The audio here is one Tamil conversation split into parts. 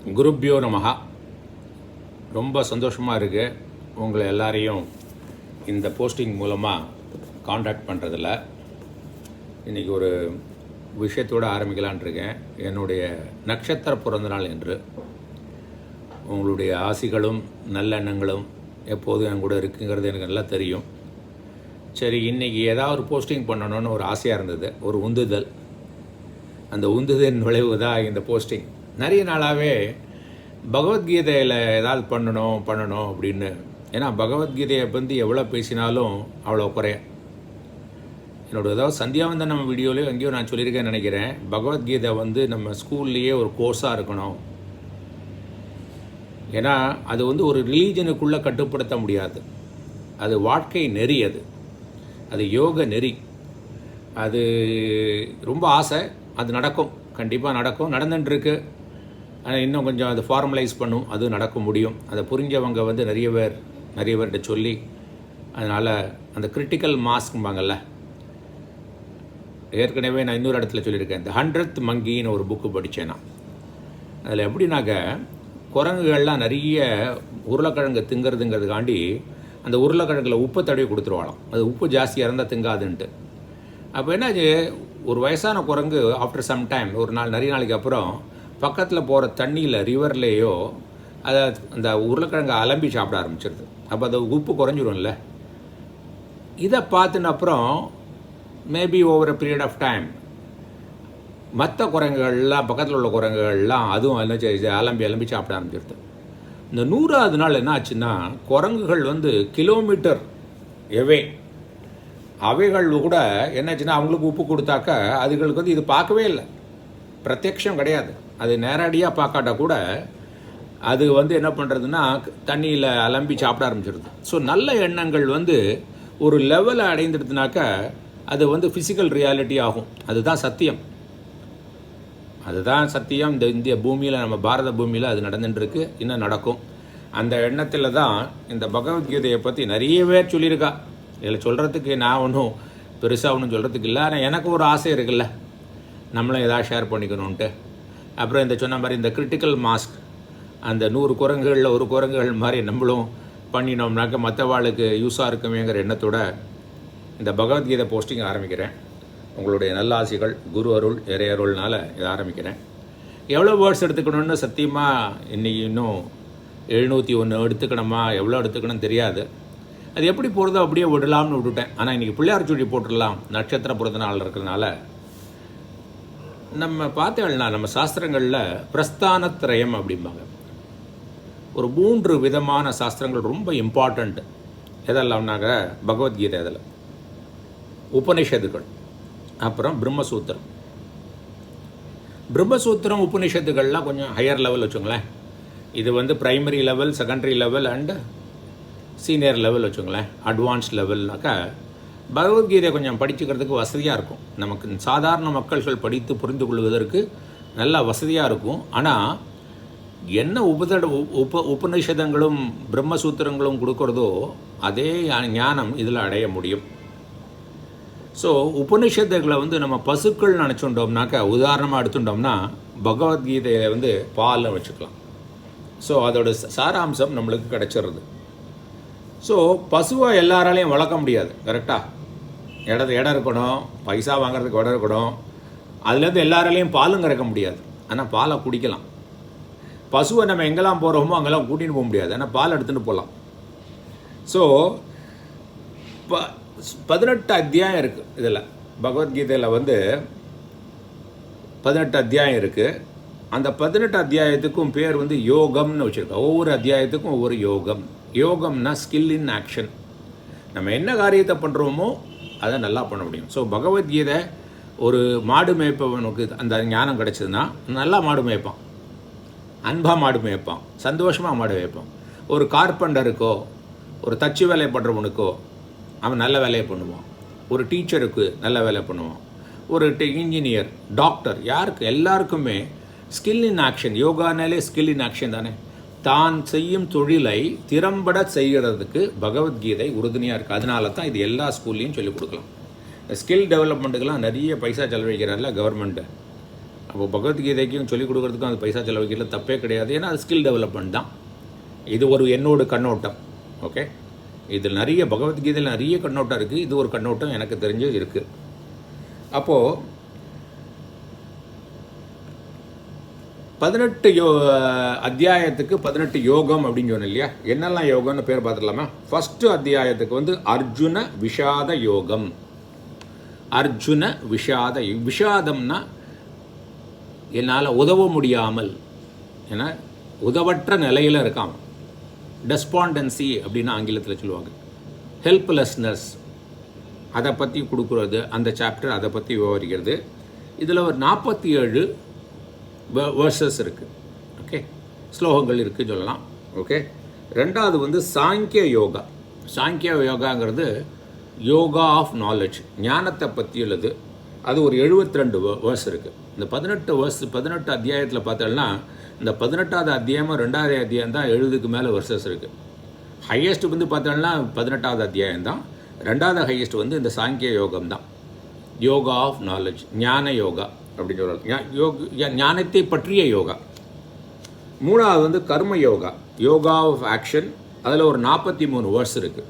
குருப்யோ நமஹா. ரொம்ப சந்தோஷமாக இருக்குது உங்களை எல்லாரையும் இந்த போஸ்டிங் மூலமாக காண்டாக்ட் பண்ணுறதில்ல. இன்றைக்கி ஒரு விஷயத்தோடு ஆரம்பிக்கலான் இருக்கேன். என்னுடைய நட்சத்திர பிறந்தநாள் என்று உங்களுடைய ஆசிகளும் நல்லெண்ணங்களும் எப்போதும் என் கூட இருக்குங்கிறது எனக்கு நல்லா தெரியும். சரி, இன்றைக்கி ஏதாவது ஒரு போஸ்டிங் பண்ணணும்னு ஒரு ஆசையாக இருந்தது, ஒரு உந்துதல். அந்த உந்துதலின் விளைவு தான் இந்த போஸ்டிங். நிறைய நாளாகவே பகவத்கீதையில் ஏதாவது பண்ணணும் அப்படின்னு. ஏன்னா பகவத்கீதையை பற்றி எவ்வளோ பேசினாலும் அவ்வளோ குறைய. என்னோடய ஏதாவது சந்தியாவந்தனம் வீடியோலையோ எங்கேயோ நான் சொல்லியிருக்கேன்னு நினைக்கிறேன். பகவத்கீதை நம்ம ஸ்கூல்லையே ஒரு கோர்ஸாக இருக்கணும். ஏன்னா அது ஒரு ரிலீஜனுக்குள்ளே கட்டுப்படுத்த முடியாது. அது வாழ்க்கை நெறி, அது யோக நெறி. அது ரொம்ப ஆசை, அது நடக்கும், கண்டிப்பாக நடக்கும், நடந்துட்டுருக்கு. ஆனால் இன்னும் கொஞ்சம் அது ஃபார்மலைஸ் பண்ணும், அது நடக்க முடியும். அதை புரிஞ்சவங்க நிறைய பேர்கிட்ட சொல்லி, அதனால் அந்த கிரிட்டிக்கல் மாஸ்க்கும்பாங்கள்ல, ஏற்கனவே நான் இன்னொரு இடத்துல சொல்லியிருக்கேன். இந்த 100th மங்கின்னு ஒரு புக்கு படித்தேன் நான். அதில் எப்படின்னாக்க, குரங்குகள்லாம் நிறைய உருளைக்கிழங்கு திங்கிறதுங்கிறதுக்காண்டி அந்த உருளைக்கிழங்கில் உப்பை தடவி கொடுத்துருவாளாம். அது உப்பு ஜாஸ்தியாக இருந்தால் திங்காதுன்ட்டு. அப்போ என்னாச்சு, ஒரு வயசான குரங்கு ஆஃப்டர் சம் டைம், நிறைய நாளைக்கு அப்புறம் பக்கத்தில் போகிற தண்ணியில், ரிவர்லேயோ அதை அந்த உருளைக்கிழங்கை அலம்பி சாப்பிட ஆரம்பிச்சிருது. அப்போ அது உப்பு குறைஞ்சிடும்ல. இதை பார்த்துன அப்புறம் maybe over a period of time மற்ற குரங்குகள்லாம், பக்கத்தில் உள்ள குரங்குகள்லாம் அதுவும் என்ன அலம்பி சாப்பிட ஆரம்பிச்சிருது. இந்த 100வது நாள் என்ன ஆச்சுன்னா, குரங்குகள் கிலோமீட்டர் எவே அவைகள் கூட என்னாச்சுன்னா, அவங்களுக்கு உப்பு கொடுத்தாக்க அதுகளுக்கு இது பார்க்கவே இல்லை, பிரத்யக்ஷம் கிடையாது. அது நேரடியாக பார்க்காட்டா கூட அது என்ன பண்ணுறதுன்னா, தண்ணியில் அலம்பி சாப்பிட ஆரம்பிச்சிருது. ஸோ நல்ல எண்ணங்கள் ஒரு லெவலை அடைந்துடுதுனாக்க அது ஃபிசிக்கல் ரியாலிட்டி ஆகும். அதுதான் சத்தியம். இந்த இந்திய பூமியில், நம்ம பாரத பூமியில் அது நடந்துட்டுருக்கு, இன்னும் நடக்கும். அந்த எண்ணத்தில் தான் இந்த பகவத்கீதையை பற்றி நிறைய பேர் சொல்லியிருக்கா. இதில் சொல்கிறதுக்கு நான் ஒன்றும் பெருசாக ஒன்றும் சொல்கிறதுக்கு இல்லை. ஆனால் எனக்கு ஒரு ஆசை இருக்குல்ல, நம்மளும் எதாவது ஷேர் பண்ணிக்கணுன்ட்டு. அப்புறம் இந்த சொன்ன மாதிரி இந்த கிரிட்டிக்கல் மாஸ்க், அந்த 100 குரங்குகளில் ஒரு குரங்குகள் மாதிரி நம்மளும் பண்ணினோம்னாக்க மற்றவாளுக்கு யூஸாக இருக்குமேங்கிற எண்ணத்தோட இந்த பகவத்கீதை போஸ்டிங் ஆரம்பிக்கிறேன். உங்களுடைய நல்ல ஆசைகள், குரு அருள், இறை அருள்னால இதை ஆரம்பிக்கிறேன். எவ்வளோ வேர்ட்ஸ் எடுத்துக்கணும்னு சத்தியமாக இன்றைக்கி இன்னும் 701 எடுத்துக்கணுமா, எவ்வளோ எடுத்துக்கணும்னு தெரியாது. அது எப்படி போகிறதோ அப்படியே விடலாம்னு விட்டுட்டேன். ஆனால் இன்றைக்கி பிள்ளையார் சுழி போட்டுடலாம், நட்சத்திர பிறந்த நாள் இருக்கிறதுனால. நம்ம பார்த்தோம்னா, நம்ம சாஸ்திரங்களில் பிரஸ்தானத்ரயம் அப்படிம்பாங்க. ஒரு 3 விதமான சாஸ்திரங்கள் ரொம்ப இம்பார்ட்டண்ட். எதெல்லாம்னாக்க பகவத்கீதை, அதில் உபனிஷத்துகள், அப்புறம் பிரம்மசூத்திரம். பிரம்மசூத்திரம் உபனிஷத்துக்கள்லாம் கொஞ்சம் ஹையர் லெவல் வச்சுங்களேன். இது primary level, secondary level and senior level வச்சுங்களேன். அட்வான்ஸ் லெவல்னாக்கா பகவத்கீதை கொஞ்சம் படிச்சுக்கிறதுக்கு வசதியாக இருக்கும். நமக்கு சாதாரண மக்கள்கள் படித்து புரிந்து கொள்வதற்கு நல்லா வசதியாக இருக்கும். ஆனால் என்ன உபநிஷதங்களும் பிரம்மசூத்திரங்களும் கொடுக்குறதோ அதே ஞானம் இதில் அடைய முடியும். ஸோ உபநிஷத்துகளை நம்ம பசுக்கள் நினச்சுட்டோம்னாக்கா, உதாரணமாக எடுத்துட்டோம்னா பகவத்கீதையை பாலில் வச்சுக்கலாம். ஸோ அதோட சாராம்சம் நம்மளுக்கு கிடச்சிடுறது. ஸோ பசுவை எல்லாராலையும் வளர்க்க முடியாது, கரெக்டாக. இடம் இருக்கணும், பைசா வாங்குறதுக்கு இடம் இருக்கணும். அதுலேருந்து எல்லாராலையும் பாலும் கறக்க முடியாது, ஆனால் பாலை குடிக்கலாம். பசுவை நம்ம எங்கெல்லாம் போகிறோமோ அங்கெல்லாம் கூட்டிகிட்டு போக முடியாது, ஆனால் பால் எடுத்துகிட்டு போகலாம். ஸோ 18 அத்தியாயம் இருக்குது இதில். பகவத்கீதையில் 18 அத்தியாயம் இருக்குது. அந்த 18 அத்தியாயத்துக்கும் பேர் யோகம்னு வச்சுருக்கோம். ஒவ்வொரு அத்தியாயத்துக்கும் ஒவ்வொரு யோகம். யோகம்னா ஸ்கில் இன் ஆக்ஷன். நம்ம என்ன காரியத்தை பண்ணுறோமோ அதை நல்லா பண்ண முடியும். ஸோ பகவத்கீதை, ஒரு மாடு மேய்ப்பவனுக்கு அந்த ஞானம் கிடச்சிதுன்னா நல்லா மாடு மேய்ப்பான், அன்பாக மாடு மேய்ப்பான், சந்தோஷமாக மாடு மேய்ப்பான். ஒரு கார்பெண்டருக்கோ, ஒரு தச்சு வேலை பண்ணுறவனுக்கோ அவன் நல்ல வேலையை பண்ணுவான். ஒரு டீச்சருக்கு நல்ல வேலை பண்ணுவான். ஒரு இன்ஜினியர், டாக்டர், யாருக்கு எல்லாருக்குமே ஸ்கில் இன் ஆக்ஷன். யோகானாலே ஸ்கில் இன் ஆக்ஷன் தானே. தான் செய்யும் தொழிலை திறம்பட செய்கிறதுக்கு பகவத்கீதை உறுதுணையாக இருக்குது. அதனால தான் இது எல்லா ஸ்கூல்லையும் சொல்லிக் கொடுக்கலாம். ஸ்கில் டெவலப்மெண்ட்டுக்கெல்லாம் நிறைய பைசா செலவழிக்கிறார்ல கவர்மெண்ட்டு. அப்போ பகவத்கீதைக்கும் சொல்லிக் கொடுக்குறதுக்கும் அது பைசா செலவழிக்கல தப்பே கிடையாது. ஏன்னா அது ஸ்கில் டெவலப்மெண்ட் தான். இது ஒரு என்னோட கண்ணோட்டம். ஓகே, இதில் நிறைய பகவத்கீதையில் நிறைய கண்ணோட்டம் இருக்குது. இது ஒரு கண்ணோட்டம் எனக்கு தெரிஞ்சு இருக்குது. அப்போது 18 அத்தியாயத்துக்கு 18 யோகம் அப்படின்னு சொன்னேன் இல்லையா? என்னெல்லாம் யோகம்னு பேர் பார்த்துடலாமா? ஃபஸ்ட்டு அத்தியாயத்துக்கு வந்து அர்ஜுன விஷாத யோகம். அர்ஜுன விஷாதம்னா என்னால் உதவ முடியாமல், ஏன்னா உதவற்ற நிலையில் இருக்கான். டெஸ்பாண்டன்சி அப்படின்னு ஆங்கிலத்தில் சொல்லுவாங்க. ஹெல்ப்லெஸ்னஸ், அதை பற்றி கொடுக்குறது அந்த சாப்டர், அதை பற்றி விவரிக்கிறது. இதில் ஒரு 47 வேர்சஸ் இருக்குது. ஓகே, ஸ்லோகங்கள் இருக்குதுன்னு சொல்லலாம். ஓகே, ரெண்டாவது வந்து சாங்கிய யோகா. சாங்கிய யோகாங்கிறது யோகா ஆஃப் நாலேஜ், ஞானத்தை பற்றி உள்ளது. அது ஒரு 72 வேர்ஸ் இருக்குது. இந்த 18 அத்தியாயத்தில் பார்த்தோம்னா இந்த 18வது அத்தியாயமும் 2வது அத்தியாயம் தான் 70க்கு மேலே வெர்சஸ் இருக்குது. ஹையஸ்ட் வந்து பார்த்தோம்னா 18வது அத்தியாயம் தான். 2வது ஹையஸ்ட் வந்து இந்த சாங்கிய யோகம் தான். யோகா ஆஃப் நாலேஜ், ஞான யோகா அப்படின்னு சொல்கிறாங்க. ஞானத்தை பற்றிய யோகா. 3வது வந்து கர்ம யோகா, யோகா ஆஃப் ஆக்ஷன். அதில் ஒரு 43 வேர்ஸ் இருக்குது.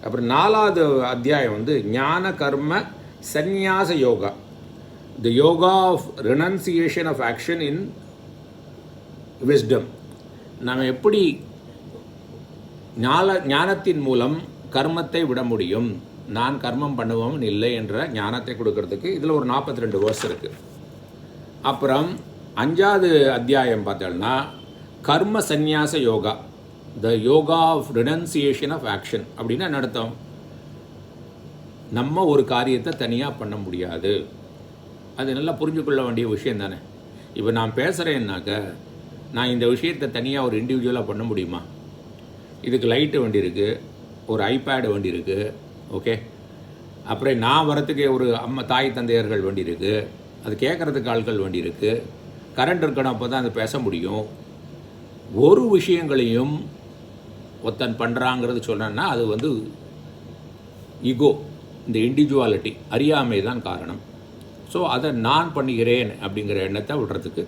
அப்புறம் 4வது அத்தியாயம் வந்து Jnana Karma Sannyasa Yoga, the yoga of renunciation of action in wisdom. நம்ம எப்படி ஞானத்தின் மூலம் கர்மத்தை விட முடியும், நான் கர்மம் பண்ணுவோம் இல்லை என்ற ஞானத்தை கொடுக்கறதுக்கு இதில் ஒரு 42 வேர்ஸ் இருக்குது. அப்புறம் 5வது அத்தியாயம் பார்த்தோம்னா Karma Sannyasa Yoga, the yoga of renunciation of action. அப்படின்னா என்ன அர்த்தம்? நம்ம ஒரு காரியத்தை தனியாக பண்ண முடியாது. அது நல்லா புரிஞ்சுக்கொள்ள வேண்டிய விஷயம் தானே. இப்போ நான் பேசுகிறேன்னாக்க நான் இந்த விஷயத்தை தனியாக ஒரு இண்டிவிஜுவலாக பண்ண முடியுமா? இதுக்கு லைட்டு வண்டி இருக்குது, ஒரு ஐபேடு வண்டி இருக்குது. ஓகே, அப்புறம் நான் வரத்துக்கு ஒரு தாய் தந்தையர்கள் வண்டி இருக்குது, அது கேட்குறதுக்கு ஆட்கள் வண்டி இருக்குது, கரண்ட் இருக்கணும், அப்போ தான் அது பேச முடியும். ஒரு விஷயங்களையும் ஒருத்தன் பண்ணுறாங்கிறது சொன்னேன்னா அது வந்து ஈகோ, இந்த இண்டிவிஜுவாலிட்டி, அறியாமை தான் காரணம். ஸோ அதை நான் பண்ணுகிறேன் அப்படிங்கிற எண்ணத்தை விடுறதுக்கு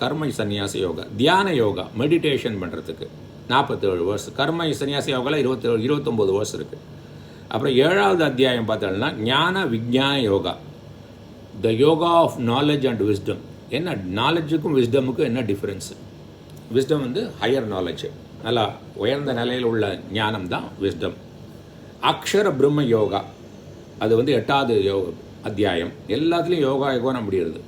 கர்ம சந்நியாச யோகா. தியான யோகா, மெடிடேஷன் பண்ணுறதுக்கு 47 வேர்ஸ். கர்ம சந்நியாச யோகாவில் 29 வேர்ஸ் இருக்குது. அப்புறம் 7வது அத்தியாயம் பார்த்தோம்னா Jnana Vijnana Yoga, the yoga of knowledge and wisdom. என்ன நாலேஜுக்கும் விஸ்டமுக்கும் என்ன டிஃப்ரென்ஸு? விஸ்டம் வந்து ஹையர் நாலேஜ், நல்லா உயர்ந்த நிலையில் உள்ள ஞானம் தான் விஸ்டம். அக்ஷர பிரம்ம யோகா, அது வந்து 8வது அத்தியாயம். எல்லாத்துலேயும் யோகா யோகான முடியாது.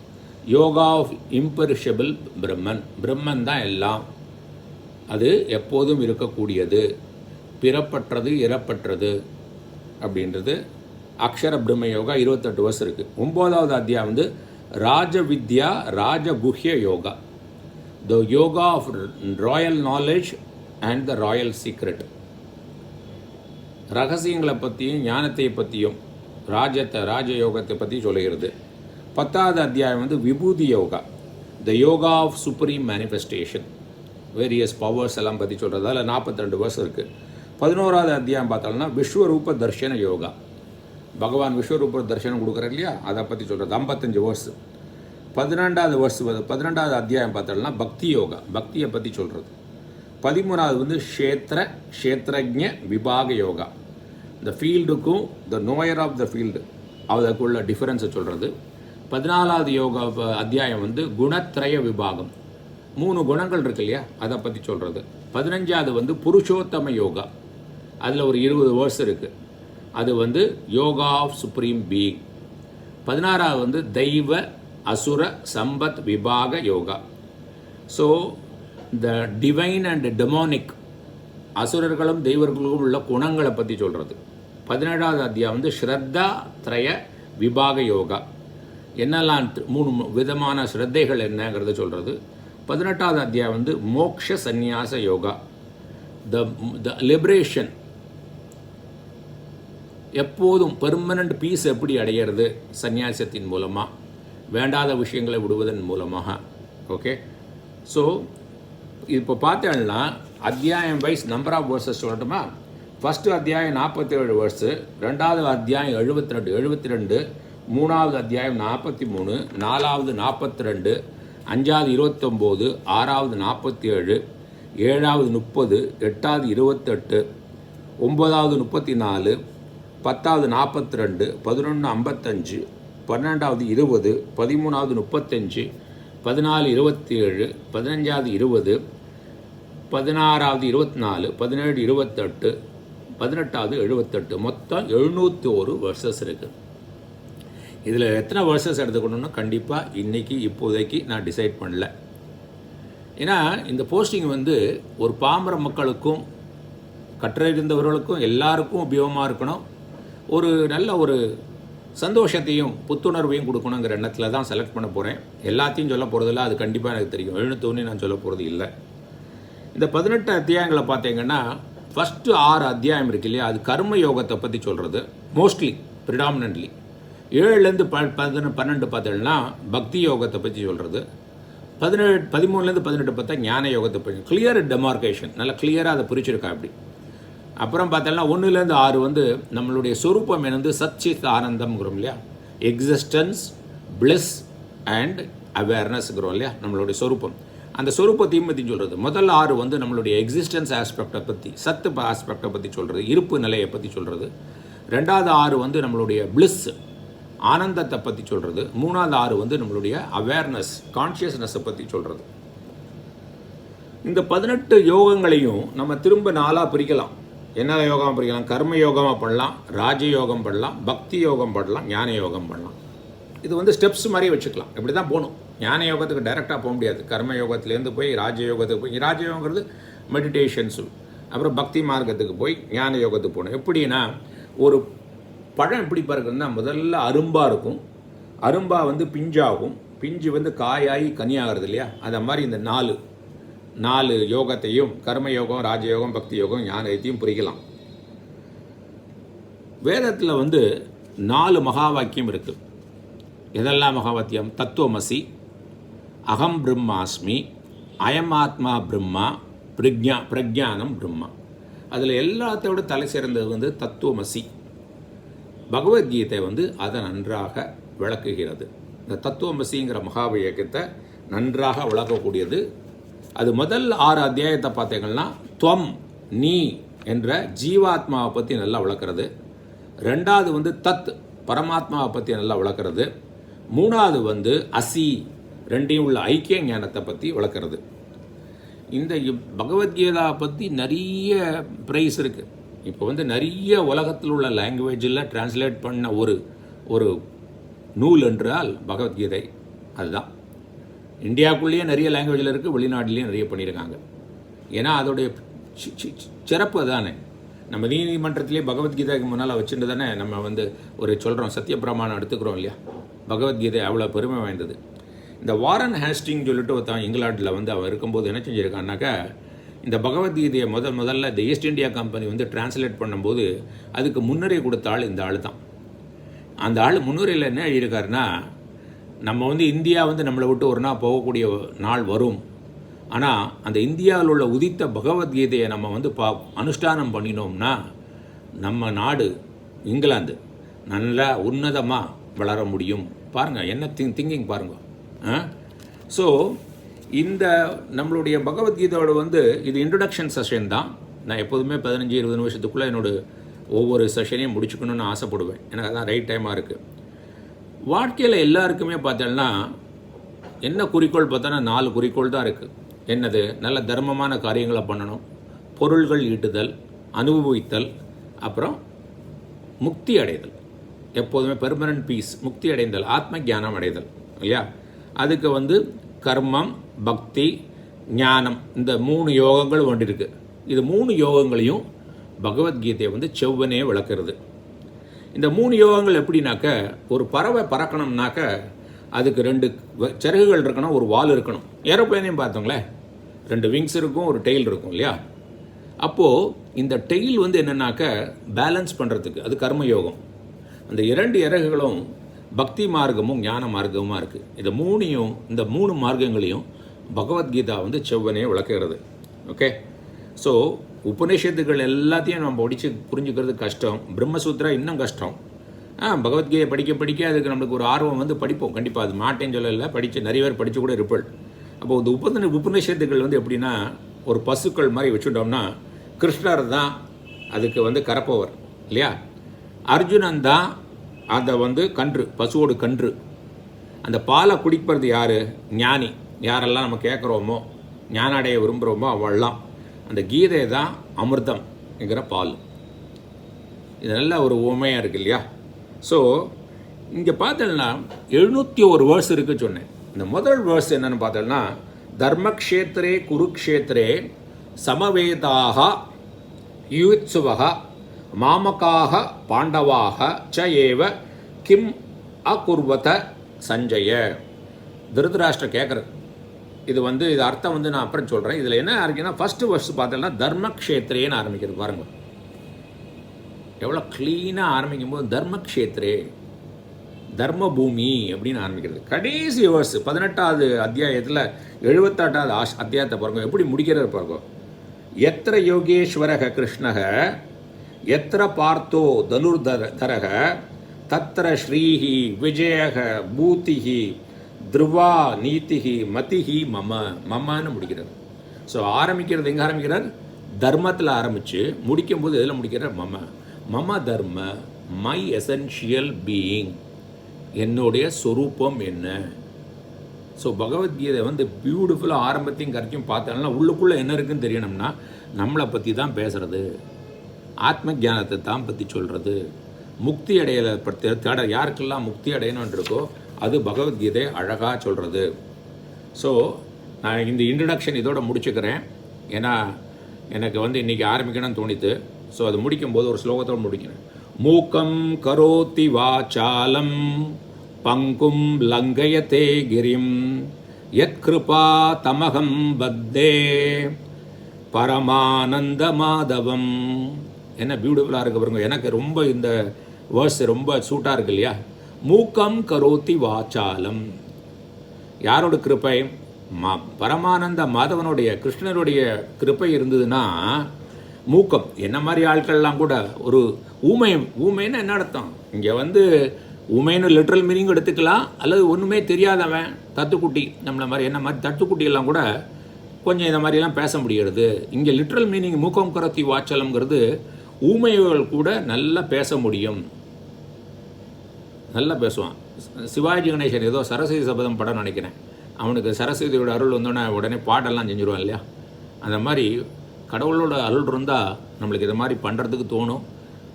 யோகா ஆஃப் இம்பெரிஷபிள் பிரம்மன், பிரம்மன் தான் எல்லாம், அது எப்போதும் இருக்கக்கூடியது, பிறப்பற்றது இறப்பற்றது அப்படின்றது அக்ஷர பிரம்ம யோகா. 28 வேர்ஸ் இருக்குது. 9வது அத்தியாயம் வந்து Rajavidya Rajaguhya Yoga, the yoga of royal knowledge and the royal secret. ரகசியங்களை பற்றியும் ஞானத்தை பற்றியும் ராஜயோகத்தை பற்றி சொல்லுகிறது. 10வது அத்தியாயம் வந்து Vibhuti Yoga, the yoga of supreme manifestation, various powers எல்லாம் பற்றி சொல்கிறதால 42 வேர்ஸ் இருக்குது. 11வது அத்தியாயம் பார்த்தோம்னா விஸ்வரூப தர்ஷன யோகா, பகவான் விஸ்வரூப தர்ஷனம் கொடுக்குறாரு இல்லையா, அதை பற்றி சொல்கிறது. 55 வேர்ஸ். 12வது அத்தியாயம் பார்த்தோம்னா பக்தி யோகா, பக்தியை பற்றி சொல்கிறது. 13வது வந்து க்ஷேத்ரஜ்ஞ விபாக யோகா, இந்த ஃபீல்டுக்கும் த நோயர் ஆஃப் த ஃபீல்டு அதுக்குள்ள டிஃபரன்ஸை சொல்கிறது. 14வது யோகா அத்தியாயம் வந்து குணத்ரய விபாகம், 3 குணங்கள் இருக்கு இல்லையா, அதை பற்றி சொல்கிறது. 15வது வந்து புருஷோத்தம யோகா, அதில் ஒரு 20 வேர்ஸ் இருக்குது. அது வந்து யோகா ஆஃப் சுப்ரீம் பீயிங். 16வது வந்து Daiva Asura Sampad Vibhaga Yoga, so the divine and demonic, அசுரர்களும் தெய்வர்களும் உள்ள குணங்களை பற்றி சொல்கிறது. 17வது அத்தியாயம் வந்து ஸ்ரத்தா திரய விபாக யோகா, என்னெல்லாம் 3 விதமான ஸ்ரத்தைகள் என்னங்கிறத சொல்கிறது. 18வது அத்தியாயம் வந்து மோக்ஷ சந்நியாச யோகா, த லிபரேஷன், எப்போதும் பெர்மனண்ட் பீஸ் எப்படி அடையிறது சந்நியாசத்தின் மூலமாக, வேண்டாத விஷயங்களை விடுவதன் மூலமாக. ஓகே, ஸோ இப்போ பார்த்தோம்னா அத்தியாயம் வைஸ் நம்பர் ஆஃப் வேர்ஸஸ் சொல்லட்டுமா? ஃபஸ்ட்டு அத்தியாயம் 47 வேர்ஸு, 2வது அத்தியாயம் 72, மூணாவது அத்தியாயம் 43, நாலாவது 42, அஞ்சாவது 29, ஆறாவது 47, ஏழாவது 30, எட்டாவது 28, ஒன்பதாவது 34, பத்தாவது 42, 11 55, பன்னெண்டாவது 20, 13வது 35, 14 27, 15வது 20, 16வது 24, 17 28, 18வது 78, மொத்தம் 701 வெர்சஸ் இருக்குது. இதில் எத்தனை வெர்சஸ் எடுத்துக்கணும்னா கண்டிப்பாக இன்றைக்கி இப்போதைக்கு நான் டிசைட் பண்ணல. ஏன்னா இந்த போஸ்டிங் வந்து ஒரு பாமர மக்களுக்கும் கற்றறிந்தவர்களுக்கும் எல்லாருக்கும் உபயோகமாக இருக்கணும், ஒரு நல்ல ஒரு சந்தோஷத்தையும் புத்துணர்வையும் கொடுக்கணுங்கிற எண்ணத்தில் தான் செலக்ட் பண்ண போகிறேன். எல்லாத்தையும் சொல்ல போகிறதில்ல, அது கண்டிப்பாக எனக்கு தெரியும். எழுத்தோன்னு நான் சொல்ல போகிறது இல்லை. இந்த 18 அத்தியாயங்களை பார்த்தீங்கன்னா ஃபஸ்ட்டு 6 அத்தியாயம் இருக்கு இல்லையா, அது கர்ம யோகத்தை பற்றி சொல்கிறது மோஸ்ட்லி ப்ரிடாமினன்ட்லி. 7லேருந்து 12 பார்த்தீங்கன்னா பக்தி யோகத்தை பற்றி சொல்கிறது. 13லேருந்து 18 பார்த்தா ஞான யோகத்தை பற்றி கிளியர் டெமார்கேஷன், நல்லா கிளியராக அதை பிரிச்சிருக்கா அப்படி. அப்புறம் பார்த்தோம்னா 1லேருந்து 6 வந்து நம்மளுடைய சொரூபம் என்னது சச்சித் ஆனந்தம்ங்கிறோம் இல்லையா, எக்ஸிஸ்டன்ஸ், பிளிஸ் அண்ட் அவேர்னஸ்ங்கிறோம் இல்லையா நம்மளுடைய சொரூபம். அந்த சொரூபத்தையும் பற்றி சொல்கிறது. முதல் 6 வந்து நம்மளுடைய எக்ஸிஸ்டன்ஸ் ஆஸ்பெக்டை பற்றி, சத்து ஆஸ்பெக்டை பற்றி சொல்கிறது, இருப்பு நிலையை பற்றி சொல்கிறது. 2வது 6 வந்து நம்மளுடைய பிளிஸ் ஆனந்தத்தை பற்றி சொல்கிறது. 3வது 6 வந்து நம்மளுடைய அவேர்னஸ் கான்ஷியஸ்னஸை பற்றி சொல்கிறது. இந்த 18 யோகங்களையும் நம்ம திரும்ப 4ஆக பிரிக்கலாம். என்ன யோகமாக பிரிக்கலாம்? கர்ம யோகமாக பண்ணலாம், ராஜயோகம் பண்ணலாம், பக்தி யோகம் பண்ணலாம், ஞான யோகம் பண்ணலாம். இது வந்து ஸ்டெப்ஸ் மாதிரி வச்சுக்கலாம். இப்படி தான் போகணும். ஞான யோகத்துக்கு டைரெக்டாக போக முடியாது. கர்ம யோகத்துலேருந்து போய் ராஜயோகத்துக்கு போய், ராஜயோகங்கிறது மெடிடேஷன்ஸு, அப்புறம் பக்தி மார்க்கத்துக்கு போய் ஞான யோகத்துக்கு போகணும். எப்படின்னா ஒரு பழம் எப்படி பாருங்கன்னா முதல்ல அரும்பாக இருக்கும், அரும்பா வந்து பிஞ்சாகும், பிஞ்சு வந்து காயாகி கனியாகிறது இல்லையா, அந்த மாதிரி இந்த 4 யோகத்தையும் கர்ம யோகம், ராஜயோகம், பக்தி யோகம், ஞானத்தையும் புரிக்கலாம். வேதத்தில் வந்து 4 மகா வாக்கியம் இருக்குது. எதெல்லாம் மகா வாக்கியம்? தத்துவமசி, அகம் பிரம்மாஸ்மி, அயம் ஆத்மா பிரம்மா, பிரஜானம் பிரம்மா. அதில் எல்லாத்தையோட தலை சிறந்தது வந்து தத்துவமசி. பகவத்கீதை வந்து அதை நன்றாக விளக்குகிறது. இந்த தத்துவமசிங்கிற மகா வாக்கியத்தை நன்றாக விளக்கக்கூடியது. அது முதல் 6 அத்தியாயத்தை பார்த்தீங்கன்னா துவம், நீ என்ற ஜீவாத்மாவை பற்றி நல்லா விளக்குறது. 2வது வந்து தத், பரமாத்மாவை பற்றி நல்லா விளக்குறது. 3வது வந்து அசி, ரெண்டையும் உள்ள ஐக்கிய ஞானத்தை பற்றி விளக்குறது. இந்த பகவத்கீதா பற்றி நிறைய ப்ரைஸ் இருக்குது. இப்போ வந்து நிறைய உலகத்தில் உள்ள லாங்குவேஜில் டிரான்ஸ்லேட் பண்ண ஒரு நூல் என்றால் பகவத்கீதை. அதுதான் இந்தியாவுக்குள்ளேயே நிறைய லாங்குவேஜில் இருக்குது, வெளிநாட்டிலேயும் நிறைய பண்ணியிருக்காங்க. ஏன்னா அதோடைய சிறப்பு தானே. நம்ம நீதிமன்றத்திலே பகவத்கீதைக்கு முன்னால் வச்சுட்டு தானே நம்ம வந்து ஒரு சொல்கிறோம், சத்தியப்பிரமாணம் எடுத்துக்கிறோம் இல்லையா. பகவத்கீதை அவ்வளோ பெருமை வாய்ந்தது. இந்த வாரன் ஹேஸ்டிங் சொல்லிட்டு ஒருத்தன் இங்கிலாண்டில் வந்து அவன் இருக்கும்போது என்ன செஞ்சுருக்கான்னாக்கா, இந்த பகவத்கீதையை முதல்ல இந்த ஈஸ்ட் இந்தியா கம்பெனி வந்து டிரான்ஸ்லேட் பண்ணும்போது அதுக்கு முன்னுரை கொடுத்த ஆள் இந்த ஆள் தான். அந்த ஆள் முன்னுரையில் என்ன எழுதியிருக்காருன்னா, நம்ம வந்து இந்தியா வந்து நம்மளை விட்டு ஒரு நாள் போகக்கூடிய நாள் வரும், ஆனால் அந்த இந்தியாவில் உள்ள உதித்த பகவத்கீதையை நம்ம வந்து அனுஷ்டானம் பண்ணினோம்னா நம்ம நாடு இங்கிலாந்து நல்லா உன்னதமாக வளர முடியும். பாருங்கள் என்ன திங்கிங் பாருங்கள். ஸோ இந்த நம்மளுடைய பகவத்கீதையோட வந்து இது இன்ட்ரடக்ஷன் செஷன் தான். நான் எப்போதுமே 15-20 நிமிஷத்துக்குள்ளே ஒவ்வொரு செஷனையும் முடிச்சுக்கணுன்னு ஆசைப்படுவேன். எனக்கு அதான் ரைட் டைமாக இருக்குது. வாழ்க்கையில் எல்லாருக்குமே பார்த்தோன்னா என்ன குறிக்கோள் பார்த்தோன்னா 4 குறிக்கோள் தான் இருக்குது. என்னது? நல்ல தர்மமான காரியங்களை பண்ணணும், பொருள்கள் ஈட்டுதல், அனுபவித்தல், அப்புறம் முக்தி அடைதல். எப்போதுமே பெர்மனன்ட் பீஸ், முக்தி அடைந்தல், ஆத்ம ஞானம் அடைதல் இல்லையா. அதுக்கு வந்து கர்மம், பக்தி, ஞானம், இந்த 3 யோகங்கள் வேண்டியிருக்கு. இது 3 யோகங்களையும் பகவத்கீதையை வந்து செவ்வனே விளக்குறது. இந்த 3 யோகங்கள் எப்படின்னாக்க, ஒரு பறவை பறக்கணும்னாக்க அதுக்கு 2 சிறகுகள் இருக்கணும், ஒரு வால் இருக்கணும். ஏரோப்ளேனையும் பார்த்தோங்களே 2 விங்ஸ் இருக்கும், ஒரு டெயில் இருக்கும் இல்லையா. அப்போது இந்த டெயில் வந்து என்னென்னாக்க பேலன்ஸ் பண்ணுறதுக்கு அது கர்மயோகம். அந்த 2 இறகுகளும் பக்தி மார்க்கமும் ஞான மார்க்கமுமாக இருக்குது. இந்த 3 மார்க்கங்களையும் பகவத்கீதா வந்து செவ்வனே விளக்குகிறது. ஓகே. ஸோ உபநிஷத்துக்கள் எல்லாத்தையும் நம்ம படித்து புரிஞ்சுக்கிறது கஷ்டம். பிரம்மசூத்ரா இன்னும் கஷ்டம். பகவத்கீதை படிக்க படிக்க அதுக்கு நம்மளுக்கு ஒரு ஆர்வம் வந்து படிப்போம் கண்டிப்பாக. அது மாட்டேன்னு சொல்லலை, படித்து நிறைய பேர் படித்து கூட இருப்பாள். அப்போ இந்த உபநிஷத்துக்கள் வந்து எப்படின்னா ஒரு பசுக்கள் மாதிரி வச்சுட்டோம்னா கிருஷ்ணர் தான் அதுக்கு வந்து கரப்பவர் இல்லையா, அர்ஜுனன் தான் அதை வந்து கன்று, பசுவோடு கன்று. அந்த பாலை குடிப்பது யார்? ஞானி. யாரெல்லாம் நம்ம கேட்குறோமோ ஞான அடைய விரும்புகிறோமோ அவள்லாம். அந்த கீதை தான் அமிர்தம் என்கிற பால். இது நல்ல ஒரு உண்மையாக இருக்குது இல்லையா. ஸோ இங்கே பார்த்தோம்னா 701 வேர்ஸ் இருக்குன்னு சொன்னேன். இந்த முதல் வேர்ஸ் என்னென்னு பார்த்தோம்னா, தர்மக்ஷேத்திரே குருக்ஷேத்திரே சமவேதாக யுத்சுவக மாமகாக பாண்டவாக ச ஏவ கிம் அகுர்வத சஞ்சய. திருதராஷ்டிர கேட்குறது இது வந்து இது அர்த்தம் வந்து நான் அப்புறம் சொல்கிறேன். இதில் என்ன இருக்குன்னா ஃபஸ்ட்டு வேர்ஸ் பார்த்தோம்னா தர்மக்ஷேத்திரேன்னு ஆரம்பிக்கிறது பாருங்கள். எவ்வளோ க்ளீனாக ஆரம்பிக்கும் போது தர்மக்ஷேத்திரே, தர்மபூமி அப்படின்னு ஆரம்பிக்கிறது. கடைசி வேர்ஸ் 18வது அத்தியாயத்தில் 78வது அத்தியாயத்தை பாருங்க, எப்படி முடிக்கிறது பாருங்க. எத்திர யோகேஸ்வரக கிருஷ்ணக எத்திர பார்த்தோ தனுர்தரக தத்திர ஸ்ரீஹி விஜயக பூதிஹி த்ருவா நீதிஹி மதிஹி மமன்னு முடிக்கிறது. ஸோ ஆரம்பிக்கிறது எங்கே ஆரம்பிக்கிறார்? தர்மத்தில் ஆரம்பித்து முடிக்கும்போது எதில் முடிக்கிறார்? மம தர்ம, மை எசென்ஷியல் பீயிங், என்னுடைய சொரூபம் என்ன. ஸோ பகவத்கீதை வந்து பியூட்டிஃபுல்லாக ஆரம்பத்தையும் கரைக்கும் பார்த்தோம்னா உள்ளுக்குள்ளே என்ன இருக்குன்னு தெரியணும்னா நம்மளை பற்றி தான் பேசுகிறது, ஆத்ம ஜானத்தை தான் பற்றி சொல்கிறது. முக்தி அடையலை பற்றி யாருக்கெல்லாம் முக்தி அடையணும்னு இருக்கோ அது பகவத்கீதை அழகாக சொல்கிறது. ஸோ நான் இந்த இன்ட்ரடக்ஷன் இதோட முடிச்சுக்கிறேன். ஏன்னா எனக்கு வந்து இன்றைக்கி ஆரம்பிக்கணும்னு தோணித்து. ஸோ அது முடிக்கும்போது ஒரு ஸ்லோகத்தோடு முடிக்கிறேன். மூக்கம் கரோதி வாசாலம் பங்கும் லங்கயதே கிரிம் யத் கிருபா தமகம் பத்தே பரமானந்த மாதவம். என்ன பியூட்டிஃபுல்லாக இருக்கு பாருங்க. எனக்கு ரொம்ப இந்த வேர்ஸ் ரொம்ப சூட்டாக இருக்கு இல்லையா. மூக்கம் கரோதி வாசாலம், யாரோட கிருப்பை? பரமானந்த மாதவனுடைய கிருஷ்ணருடைய கிருப்பை இருந்ததுன்னா மூக்கம். என்ன மாதிரி ஆட்கள்லாம் கூட ஒரு ஊமைன்னு என்ன அர்த்தம்? இங்கே வந்து ஊமைன்னு லிட்ரல் மீனிங் எடுத்துக்கலாம், அல்லது ஒன்றுமே தெரியாதவன் தத்துக்குட்டி நம்மளை மாதிரி என்ன மாதிரி தத்துக்குட்டியெல்லாம் கூட கொஞ்சம் இந்த மாதிரிலாம் பேச முடிகிறது. இங்கே லிட்ரல் மீனிங் மூக்கம் கரோதி வாச்சலம்ங்கிறது ஊமைகள் கூட நல்லா பேச முடியும், நல்லா பேசுவான். சிவாஜி கணேசன் ஏதோ சரஸ்வதி சபதம் படம் நினைக்கிறேன், அவனுக்கு சரஸ்வதியோட அருள் வந்தோடனே உடனே பாட்டெல்லாம் செஞ்சுருவான் இல்லையா. அந்த மாதிரி கடவுளோட அருள் இருந்தால் நம்மளுக்கு இது மாதிரி பண்ணுறதுக்கு தோணும்,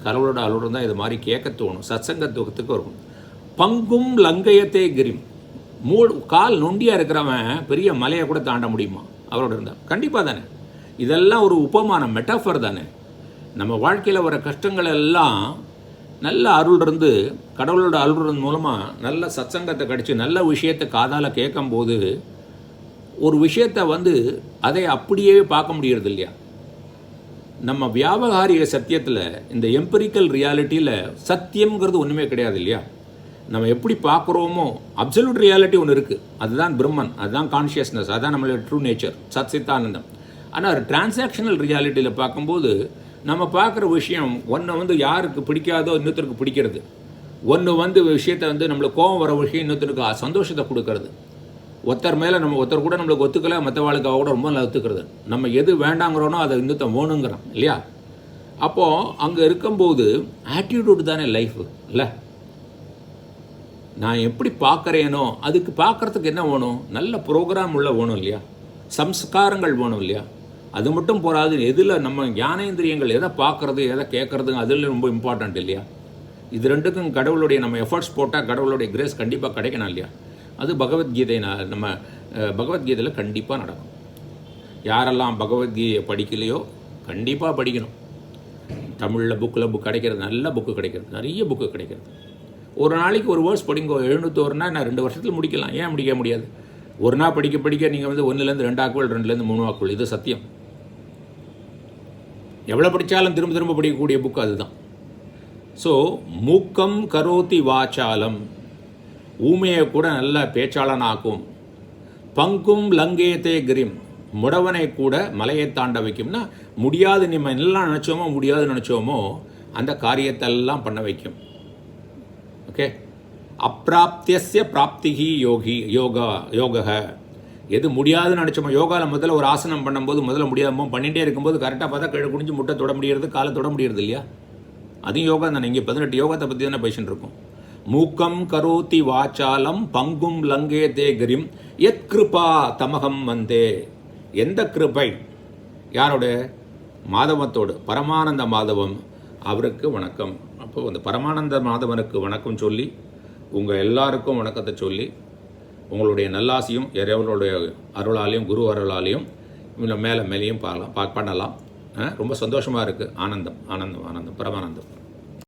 கடவுளோட அருள் இருந்தால் இது மாதிரி கேட்க தோணும், சத்சங்கத்துவத்துக்கு இருக்கும். பங்கும் லங்கயத்தே கிரிம், கால் நொண்டியாக இருக்கிறவன் பெரிய மலையை கூட தாண்ட முடியுமா அவரோட இருந்தால்? கண்டிப்பாக தானே. இதெல்லாம் ஒரு உபமானம், மெட்டாஃபர் தானே. நம்ம வாழ்க்கையில் வர கஷ்டங்கள் எல்லாம் நல்ல அருள் இருந்து, கடவுளோட அருள் மூலமாக நல்ல சத்சங்கத்தை கடிச்சு நல்ல விஷயத்தை காதால் கேட்கும்போது ஒரு விஷயத்தை வந்து அதை அப்படியே பார்க்க முடியறது இல்லையா. நம்ம வியாபகாரிக சத்தியத்தில், இந்த எம்பரிக்கல் ரியாலிட்டியில் சத்தியம்ங்கிறது ஒன்றுமே கிடையாது இல்லையா. நம்ம எப்படி பார்க்குறோமோ அப்சல்யூட் ரியாலிட்டி ஒன்று இருக்குது, அதுதான் பிரம்மன், அதுதான் கான்ஷியஸ்னஸ், அதுதான் நம்மளோட ட்ரூ நேச்சர், சத் சித்தானந்தம். ஆனால் டிரான்சாக்ஷனல் ரியாலிட்டியில் பார்க்கும்போது நம்ம பார்க்குற விஷயம் ஒன்று வந்து யாருக்கு பிடிக்காதோ இன்னொருத்தருக்கு பிடிக்கிறது, ஒன்று வந்து விஷயத்தை வந்து நம்மளுக்கு கோபம் வர விஷயம் இன்னொருத்தருக்கு சந்தோஷத்தை கொடுக்கறது, ஒருத்தர் மேலே நம்ம ஒருத்தர் கூட நம்மளுக்கு ஒத்துக்கலை, மற்ற வாழ்க்கை கூட ரொம்ப நல்லா ஒத்துக்கிறது, நம்ம எது வேண்டாங்கிறோனோ அதை இன்னொருத்தன் வேணுங்கிறோம் இல்லையா. அப்போது அங்கே இருக்கும்போது ஆட்டிடியூடு தானே லைஃபு இல்லை. நான் எப்படி பார்க்குறேனோ அதுக்கு பார்க்குறதுக்கு என்ன வேணும்? நல்ல ப்ரோக்ராம் உள்ள வேணும் இல்லையா, சம்ஸ்காரங்கள் வேணும் இல்லையா. அது மட்டும் போகாது, எதில் நம்ம ஞானேந்திரியங்கள் எதை பார்க்குறது எதை கேட்குறது அதில் ரொம்ப இம்பார்ட்டண்ட் இல்லையா. இது ரெண்டுக்கும் கடவுளுடைய நம்ம எஃபர்ட்ஸ் போட்டால் கடவுளுடைய கிரேஸ் கண்டிப்பாக கிடைக்கணும் இல்லையா. அது பகவத்கீதை நம்ம பகவத்கீதையில் கண்டிப்பாக நடக்கும். யாரெல்லாம் பகவத்கீதையை படிக்கலையோ கண்டிப்பாக படிக்கணும். தமிழில் புக்கில் கிடைக்கிறது, நல்ல புக்கு கிடைக்கிறது, நிறைய புக்கு கிடைக்கிறது. ஒரு நாளைக்கு ஒரு வேர்ஸ் படிங்க, 701னா நான் 2 வருஷத்தில் முடிக்கலாம். ஏன் முடிக்க முடியாது? ஒரு நாள் படிக்க படிக்க நீங்கள் வந்து 1லேருந்து 2 ஆக்குவல், 2லேருந்து 3 ஆக்குவல், இது சத்தியம். எவ்வளோ படித்தாலும் திரும்ப திரும்ப படிக்கக்கூடிய புக்கு அதுதான். ஸோ மூக்கம் கரோதி வாச்சாலம், ஊமையை கூட நல்ல பேச்சாளன் ஆக்கும். பங்கும் லங்கேத்தே கிரிம், முடவனை கூட மலையை தாண்ட வைக்கும்னா முடியாது, நம்ம எல்லாம் நினச்சோமோ முடியாது நினச்சோமோ அந்த காரியத்தெல்லாம் பண்ண வைக்கும். ஓகே, அப்பிராப்தியஸ்ய பிராப்திகி யோக. எது முடியாதுன்னு நினச்சோமோ, யோகாவில் முதல்ல ஒரு ஆசனம் பண்ணும்போது முதல்ல முடியாமோ பண்ணிகிட்டே இருக்கும்போது கரெக்டாக பார்த்தா கீழே குனிஞ்சு முட்டை தொட முடியறது, காலை தொட முடியறது இல்லையா? அதையும் யோகா தானே. இங்கே 18 யோகத்தை பற்றி தானே பேசிட்டு இருக்கோம். மூக்கம் கரோதி வாச்சாலம் பங்கும் லங்கே தே கரிம் எத் கிருபா தமகம் வந்தே. எந்த கிருபை? யாரோட? மாதவத்தோடு, பரமானந்த மாதவம். அவருக்கு வணக்கம். அப்போது அந்த பரமானந்த மாதவனுக்கு வணக்கம் சொல்லி, உங்கள் எல்லாருக்கும் வணக்கத்தை சொல்லி, உங்களுடைய நல்லாசியும் இறைவனுடைய அருளாலையும் குரு அருளாலையும் மேலே மேலேயும் பண்ணலாம். ரொம்ப சந்தோஷமாக இருக்குது. ஆனந்தம் ஆனந்தம் ஆனந்தம், பரமானந்தம்.